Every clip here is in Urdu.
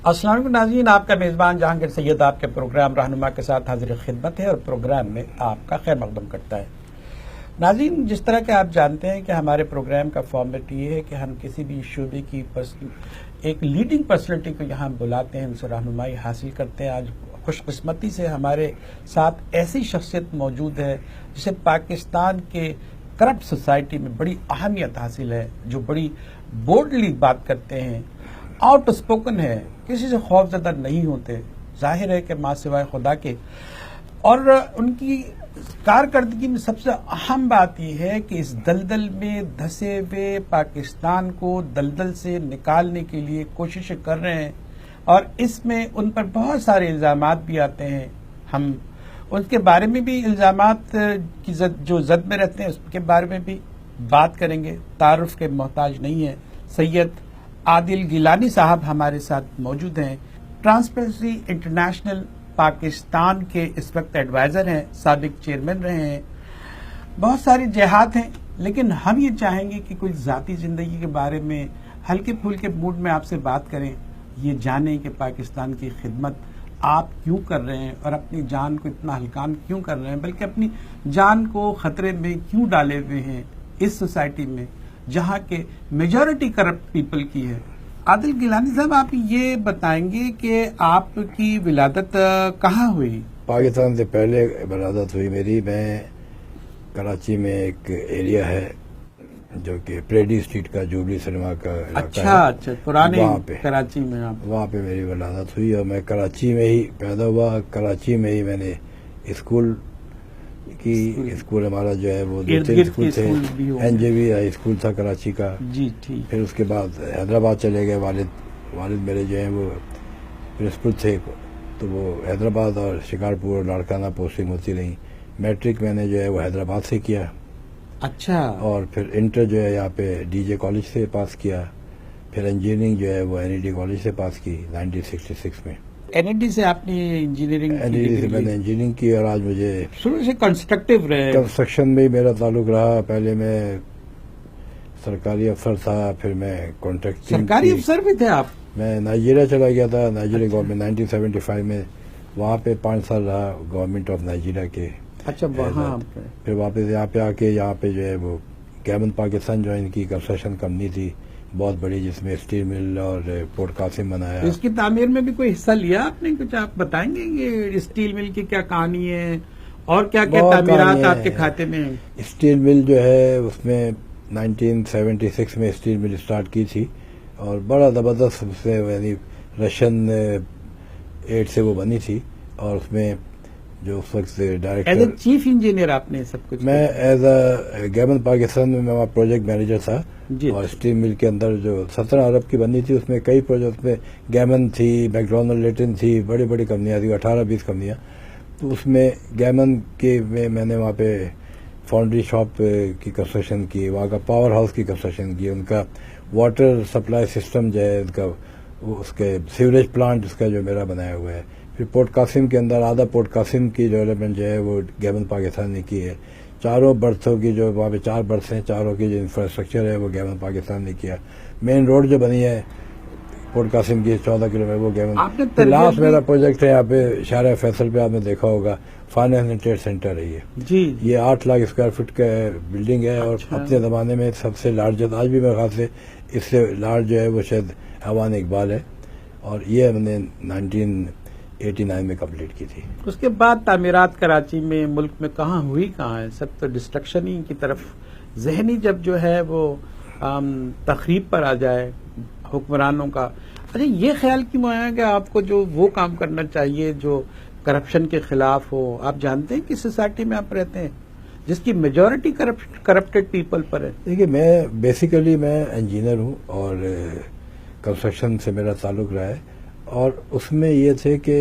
السلام علیکم ناظرین، آپ کا میزبان جہانگیر سید آپ کے پروگرام رہنما کے ساتھ حاضر خدمت ہے اور پروگرام میں آپ کا خیر مقدم کرتا ہے۔ ناظرین، جس طرح کہ آپ جانتے ہیں کہ ہمارے پروگرام کا فارمیٹ یہ ہے کہ ہم کسی بھی شعبے کی ایک لیڈنگ پرسنالٹی کو یہاں بلاتے ہیں، ان سے رہنمائی حاصل کرتے ہیں۔ آج خوش قسمتی سے ہمارے ساتھ ایسی شخصیت موجود ہے جسے پاکستان کے کرپٹ سوسائٹی میں بڑی اہمیت حاصل ہے، جو بڑی بولڈلی بات کرتے ہیں، آؤٹ اسپوکن ہے، کسی سے خوف زدہ نہیں ہوتے، ظاہر ہے کہ ماں سوائے خدا کے۔ اور ان کی کارکردگی میں سب سے اہم بات یہ ہے کہ اس دلدل میں دھسے ہوئے پاکستان کو دلدل سے نکالنے کے لیے کوششیں کر رہے ہیں، اور اس میں ان پر بہت سارے الزامات بھی آتے ہیں۔ ہم ان کے بارے میں بھی الزامات کی جو زد میں رہتے ہیں اس کے بارے میں بھی بات کریں گے۔ تعارف کے محتاج نہیں ہے، سید عادل گیلانی صاحب ہمارے ساتھ موجود ہیں۔ ٹرانسپیرنسی انٹرنیشنل پاکستان کے اس وقت ایڈوائزر ہیں، سابق چیئرمین رہے ہیں، بہت ساری جہات ہیں، لیکن ہم یہ چاہیں گے کہ کوئی ذاتی زندگی کے بارے میں ہلکے پھلکے موڈ میں آپ سے بات کریں، یہ جانیں کہ پاکستان کی خدمت آپ کیوں کر رہے ہیں اور اپنی جان کو اتنا ہلکان کیوں کر رہے ہیں، بلکہ اپنی جان کو خطرے میں کیوں ڈالے ہوئے ہیں اس سوسائٹی میں جہاں کے میجورٹی کرپٹ پیپل کی ہے۔ عادل گیلانی صاحب، آپ یہ بتائیں گے کہ آپ کی ولادت کہاں ہوئی؟ پاکستان سے پہلے ولادت ہوئی میری۔ میں کراچی میں ایک ایریا ہے جو کہ پریڈی اسٹریٹ کا جوبلی سنیما کا علاقہ ہے، اچھا پرانے کراچی میں وہاں پہ میری ولادت ہوئی، اور میں کراچی میں ہی پیدا ہوا۔ کراچی میں ہی میں نے اسکول کی، اسکول ہمارا جو ہے وہ 2-3 اسکول تھے، NJV ہائی اسکول تھا کراچی کا۔ جی ٹھیک۔ پھر اس کے بعد حیدرآباد چلے گئے، والد میرے جو ہیں وہ پرنسپل تھے، تو وہ حیدرآباد اور شکارپور اور لاڑکانہ پوسٹنگ ہوتی رہی۔ میٹرک میں نے جو ہے وہ حیدرآباد سے کیا، اچھا، اور پھر انٹر جو ہے یہاں پہ DJ کالج سے پاس کیا، پھر انجینئرنگ جو ہے وہ NED کالج سے پاس کی 1966 میں۔ NED سے آپ نے انجینئرنگ NED سے میں نے انجینئرنگ کی، اور آج مجھے شروع سے کنسٹرکٹیو رہے، کنسٹرکشن میں میرا تعلق رہا۔ پہلے میں سرکاری افسر تھا، پھر میں کانٹریکٹنگ، سرکاری افسر بھی تھے آپ؟ میں نائجیریا چلا گیا تھا، نائجیریا گورنمنٹ 1975 میں، وہاں پہ 5 سال رہا گورنمنٹ آف نائجیریا کے۔ اچھا، وہاں پھر واپس یہاں پہ آ کے یہاں پہ جو ہے وہ گیمن پاکستان جوائن کی، کنسٹرکشن کمپنی تھی بہت بڑی، جس میں اسٹیل مل اور پورٹ قاسم بنایا۔ اس کی تعمیر میں بھی کوئی حصہ لیا آپ نے؟ کچھ آپ بتائیں گے کہ اسٹیل مل کی کیا کہانی ہے اور کیا کیا تعمیرات آپ کے کھاتے میں ہیں؟ اسٹیل مل جو ہے اس میں 1976 میں اسٹیل مل اسٹارٹ کی تھی، اور بڑا زبردست اس سے، یعنی رشین ایڈ سے وہ بنی تھی، اور اس میں جو اس وقت director, as a chief engineer آپ نے سب کچھ؟ میں ایز اے گیمن پاکستان میں وہاں پروجیکٹ مینیجر تھا، جی، اور اسٹیل مل کے اندر جو 17 ارب کی بنی تھی، اس میں کئی پروجیکٹ میں گیمن تھی، میکڈونلڈ لیٹن تھی، بڑی بڑی کمپنیاں تھیں، 18-20 کمپنیاں۔ تو اس میں گیمن کے میں نے وہاں پہ فاؤنڈری شاپ کی کنسٹرکشن کی، وہاں کا پاور ہاؤس کی کنسٹرکشن کی، ان کا واٹر سپلائی سسٹم جو ہے ان کا، اس کے سیوریج پلانٹ اس کا جو میرا بنایا ہوا ہے۔ پھر پورٹ قاسم کے اندر آدھا پورٹ قاسم کی ڈیولپمنٹ جو ہے وہ گیمن پاکستان نے کی ہے۔ 4 برتھوں کی جو وہاں پہ 4 برتھ ہیں، 4 کی جو انفراسٹرکچر ہے وہ گیمن پاکستان نے کیا۔ مین روڈ جو بنی ہے پورٹ قاسم کی 14 کلومیٹر، وہ گیمن۔ لاسٹ میرا پروجیکٹ ہے یہاں پہ شارع فیصل پہ، آپ نے دیکھا ہوگا، فائنانس اینڈ ٹریڈ سینٹر ہے یہ۔ جی، یہ 8 لاکھ اسکوائر فٹ کا بلڈنگ ہے، اور اپنے زمانے میں سب سے لارجسٹ، آج بھی میرے خیال سے اس سے لارج جو ہے وہ شاید ایوان اقبال ہے، اور یہ ہم نے 1989 میں کمپلیٹ کی تھی۔ اس کے بعد تعمیرات کراچی میں، ملک میں کہاں ہوئی کہاں ہے؟ سب تو ڈسٹرکشن ہی کی طرف ذہنی جب جو ہے وہ تخریب پر آ جائے حکمرانوں کا۔ اچھا، یہ خیال کیوں آیا کہ آپ کو جو وہ کام کرنا چاہیے جو کرپشن کے خلاف ہو؟ آپ جانتے ہیں کہ سوسائٹی میں آپ رہتے ہیں جس کی میجورٹی کرپٹڈ پیپل پر ہے؟ دیکھیے، میں بیسیکلی میں انجینئر ہوں، اور کنسٹرکشن سے میرا تعلق رہا ہے، اور اس میں یہ تھے کہ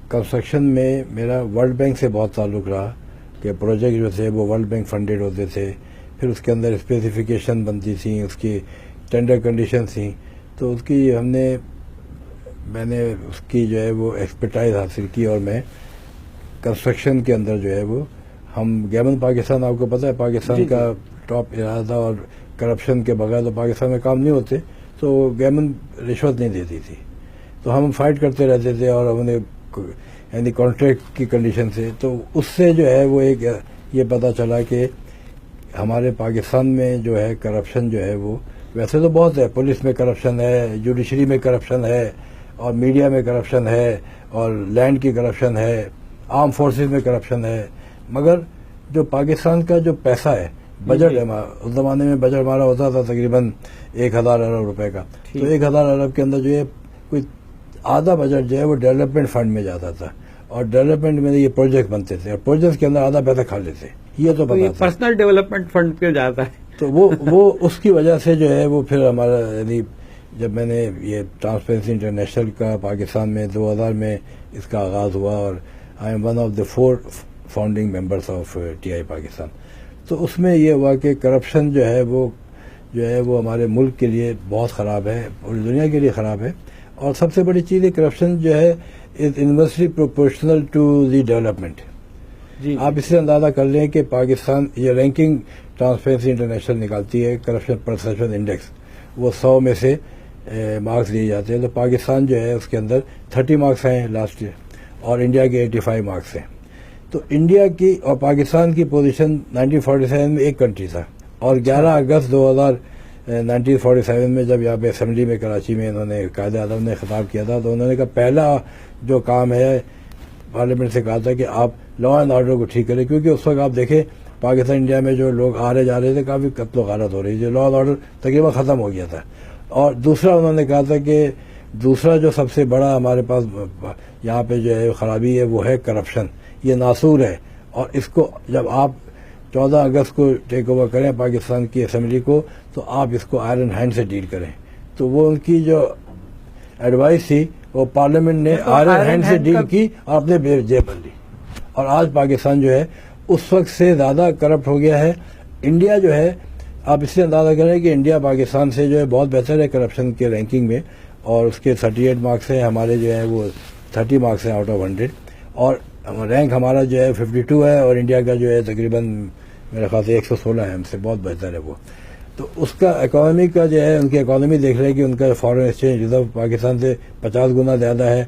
کنسٹرکشن میں میرا ورلڈ بینک سے بہت تعلق رہا، کہ پروجیکٹ جو تھے وہ ورلڈ بینک فنڈیڈ ہوتے تھے، پھر اس کے اندر اسپیسیفکیشن بنتی تھیں، اس کی ٹینڈر کنڈیشن تھیں، تو اس کی میں نے اس کی جو ہے وہ ایکسپرٹائز حاصل کی، اور میں کنسٹرکشن کے اندر جو ہے وہ، ہم گیمن پاکستان، آپ کو پتہ ہے پاکستان کا ٹاپ ارادہ، اور کرپشن کے بغیر تو پاکستان میں کام نہیں ہوتے، تو گیمن رشوت نہیں دیتی تھی، تو ہم فائٹ کرتے رہتے تھے اور ہم نے یعنی کانٹریکٹ کی کنڈیشن سے، تو اس سے جو ہے وہ ایک یہ پتہ چلا کہ ہمارے پاکستان میں جو ہے کرپشن جو ہے وہ ویسے تو بہت ہے، پولیس میں کرپشن ہے، جوڈیشری میں کرپشن ہے، اور میڈیا میں کرپشن ہے، اور لینڈ کی کرپشن ہے، آرم فورسز میں کرپشن ہے، مگر جو پاکستان کا جو پیسہ ہے، بجٹ ہے، اس زمانے میں بجٹ ہمارا ہوتا تھا تقریباً 1000 ارب روپے کا، تو 1000 ارب کے اندر جو ہے کوئی آدھا بجٹ جو ہے وہ ڈیولپمنٹ فنڈ میں جاتا تھا، اور ڈیولپمنٹ میں یہ پروجیکٹ بنتے تھے، اور پروجیکٹ کے اندر آدھا پیسہ کھا لیتے، یہ تو پتا تھا۔ پرسنل ڈیولپمنٹ فنڈ پہ جاتا ہے، تو وہ اس کی وجہ سے جو ہے وہ پھر ہمارا یعنی جب میں نے یہ ٹرانسپیرنسی انٹرنیشنل کا پاکستان میں 2000 میں اس کا آغاز ہوا، اور I am one of the 4 founding members of T I Pakistan, تو اس میں یہ ہوا کہ کرپشن جو ہے وہ ہمارے ملک کے لیے بہت خراب ہے، پوری دنیا کے لیے خراب ہے، اور سب سے بڑی چیز ہے کرپشن جو ہے is inversely proportional to the development. آپ اس سے اندازہ کر لیں کہ پاکستان یہ رینکنگ ٹرانسپیرنسی انٹرنیشنل نکالتی ہے کرپشن پرسپشن انڈیکس، وہ 100 میں سے مارکس دیے جاتے ہیں، تو پاکستان جو ہے اس کے اندر 30 مارکس ہیں لاسٹ ایئر، اور انڈیا کے 85 مارکس ہیں۔ تو انڈیا کی اور پاکستان کی پوزیشن 1947 میں ایک کنٹری تھا، اور 11 اگست 1947 میں جب یہاں پہ اسمبلی میں کراچی میں انہوں نے قائد اعظم نے خطاب کیا تھا، تو انہوں نے کہا پہلا جو کام ہے پارلیمنٹ سے کہا تھا کہ آپ لا اینڈ آرڈر کو ٹھیک کریں، کیونکہ اس وقت آپ دیکھیں پاکستان انڈیا میں جو لوگ آ رہے جا رہے تھے کافی قتل و غارت ہو رہی تھی، لا اینڈ آرڈر تقریباً ختم ہو گیا تھا۔ اور دوسرا انہوں نے کہا تھا کہ دوسرا جو سب سے بڑا ہمارے پاس یہاں پہ جو ہے خرابی ہے وہ ہے کرپشن، یہ ناسور ہے، اور اس کو جب آپ 14 اگست کو ٹیک اوور کریں پاکستان کی اسمبلی کو، تو آپ اس کو آئرن ہینڈ سے ڈیل کریں۔ تو وہ ان کی جو ایڈوائس تھی وہ پارلیمنٹ نے آئرن ہینڈ سے ڈیل کی اور اپنے جیب بن لی، اور آج پاکستان جو ہے اس وقت سے زیادہ کرپٹ ہو گیا ہے۔ انڈیا جو ہے آپ اس سے اندازہ کریں کہ انڈیا پاکستان سے جو ہے بہت بہتر ہے کرپشن کے رینکنگ میں، اور اس کے 38 مارکس ہیں، ہمارے جو ہے وہ 30 مارکس ہیں آؤٹ آف 100، اور رینک ہمارا جو ہے 52 ہے، اور انڈیا کا جو ہے تقریباً میرے خیال سے 116 ہے، ہم سے بہت بہتر ہے وہ۔ تو اس کا اکانومی کا جو ہے ان کی اکانومی دیکھ رہے ہیں کہ ان کا فارن ایکسچینج ریزرو پاکستان سے 50 گنا زیادہ ہے،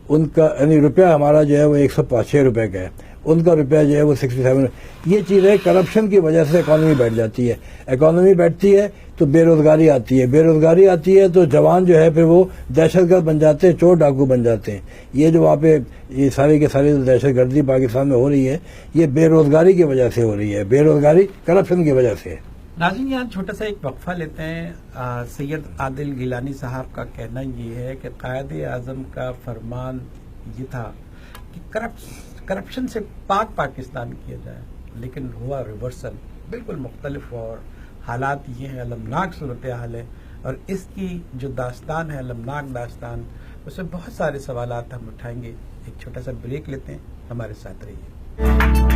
ان کا یعنی روپیہ ہمارا جو ہے وہ 106 روپے کا ہے، ان کا روپیہ جو ہے وہ 67۔ یہ چیز ہے کرپشن کی وجہ سے اکانومی بیٹھ جاتی ہے، اکانومی بیٹھتی ہے تو بے روزگاری آتی ہے، بے روزگاری آتی ہے تو جوان جو ہے پھر وہ دہشت گرد بن جاتے ہیں، چور ڈاکو بن جاتے ہیں۔ یہ جو وہاں پہ یہ ساری کے ساری دہشت گردی پاکستان میں ہو رہی ہے، یہ بے روزگاری کی وجہ سے ہو رہی ہے، بے روزگاری کرپشن کی وجہ سے ہے۔ ناظرین یہاں چھوٹا سا ایک وقفہ لیتے ہیں۔ سید عادل گیلانی صاحب کا کہنا یہ ہے کہ قائد اعظم کا فرمان یہ تھا کہ کرپشن سے پاک پاکستان کیا جائے، لیکن ہوا ریورسل، بالکل مختلف، اور حالات یہ ہیں، المناک صورتحال ہے، اور اس کی جو داستان ہے المناک داستان، اس میں بہت سارے سوالات ہم اٹھائیں گے۔ ایک چھوٹا سا بریک لیتے ہیں، ہمارے ساتھ رہیے۔